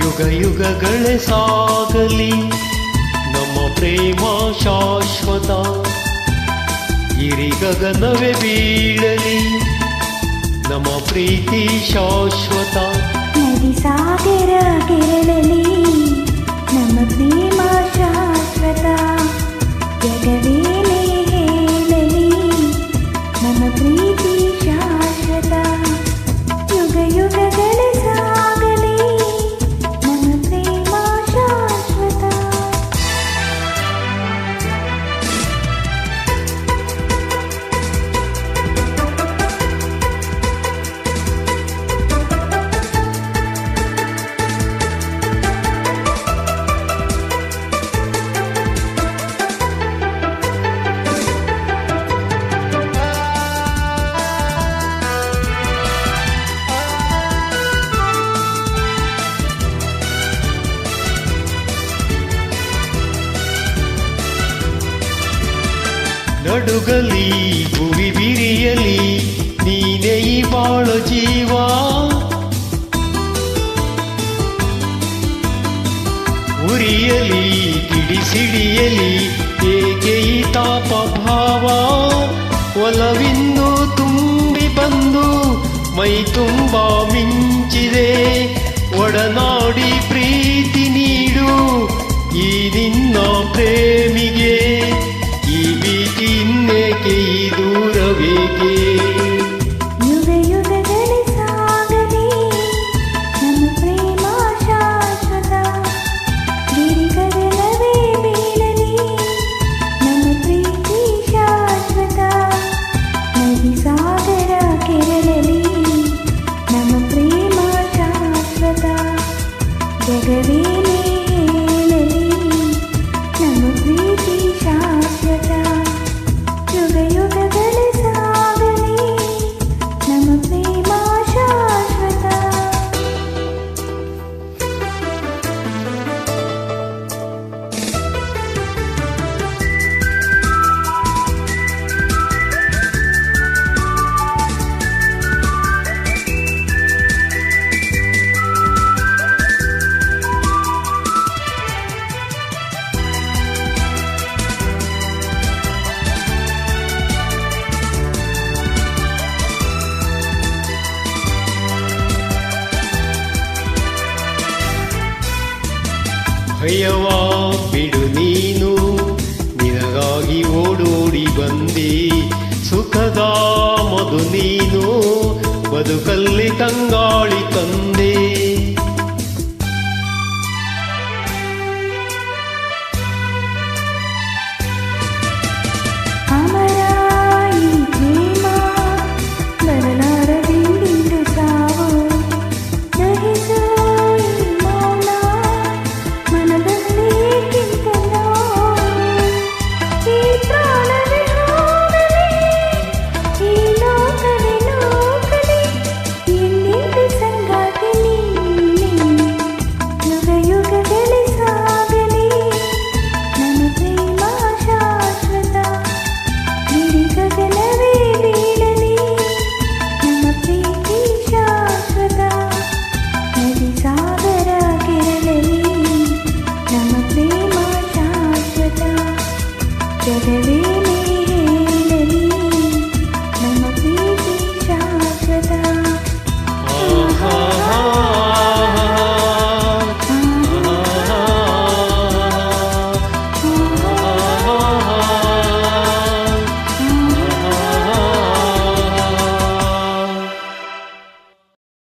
ಯುಗ ಯುಗಗಳೇ ಸಾಗಲಿ ನಮ್ಮ ಪ್ರೇಮ ಶಾಶ್ವತ. ಗಿರಿ ಗಗನವೇ ಬೀಳಲಿ ನಮ್ಮ ಪ್ರೀತಿ ಶಾಶ್ವತ. ನದಿ ಸಾಗರ ಕೆರಳಲಿ ನಮ್ಮ ಪ್ರೇಮ ಶಾಶ್ವತ. ಜಗವೇನೇ ಹೇಳಲಿ ನಮ್ಮ ಪ್ರೀತಿ ಶಾಶ್ವತ. ಯುಗ ಯುಗಗಳೇ ಸಾಗಲಿ ನಮ್ಮ ಪ್ರೇಮ ಶಾಶ್ವತ. ನಡುಗಲಿ ಭುವಿ ಬಿರಿಯಲಿ ನೀನೇ ಈ ಬಾಳ ಜೀವ. ಉರಿಯಲಿ ಕಿಡಿಸಿಡಿಯಲಿ ಏಕೆ ಈ ತಾಪ ಭಾವ. ಒಲವಿನ್ನು ತುಂಬಿ ಬಂದು ಮೈ ತುಂಬ ಮಿಂಚಿದೆ. ಒಡನಾಡಿ ಪ್ರೀತಿ ನೀಡು ಈ ನಿನ್ನ ಪ್ರೇಮಿಗೆ. ಈ ಭೀತಿ ಇನ್ನೇಕೆ ಈ ದೂರವೇಕೆ. ಯುಗ ಯುಗಗಳೇ ಸಾಗಲಿ ನಮ್ಮ ಪ್ರೇಮ ಶಾಶ್ವತ. ಗಿರಿ ಗಗನವೇ ಬೀಳಲಿ ನಮ್ಮ ಪ್ರೀತಿ ಶಾಶ್ವತ. ನದಿ ಸಾಗರ ಕೆರಳಲಿ ನಮ್ಮ ಪ್ರೇಮ ಶಾಶ್ವತ. ಜಗವೇನೇ ಹೇಳಲಿ ನಮ್ಮ ಪ್ರೀತಿ ಶಾಶ್ವತ. ಯುಗ ಯುಗಗಳೇ ಸಾಗಲಿ ನಮ್ಮ ಪ್ರೇಮ ಶಾಶ್ವತ. ಭಯವ ಬಿಡು ನೀನು ನಿನಗಾಗಿ ಓಡೋಡಿ ಬಂದೆ. ಸುಖದ ಮಧು ನೀನು ಬದುಕಲ್ಲಿ ತಂಗಾಳಿ ತಂದೆ. ಅಮರ ಈ ಪ್ರೇಮ ಬರಲಾರದೆಂದಿರು ಸಾವು. ದಹಿಸು ಈ ಮೌನ ಮನದಲ್ಲಿ ಕಿಂತನೋ. ಈ ಪ್ರಾಣವೇ ಹೋಗಲಿ ಈ ಲೋಕವೇ ನೂಕಲಿ ಎನ್ನೆಂದು ಸಂಗಾತಿ ನೀನೆ. ಯುಗ ಯುಗಗಳೇ ಸಾಗಲಿ ನಮ್ಮ ಪ್ರೇಮ ಶಾಶ್ವತ. ಗಿರಿ ಗಗನವೇ ಬೀಳಲಿ ನಮ್ಮ ಪ್ರೀತಿ ಶಾಶ್ವತ. ನದಿ ಸಾಗರ ಕೆರಳಲಿ ನಮ್ಮ ಪ್ರೇಮ ಶಾಶ್ವತ. ಜಗವೇನೇ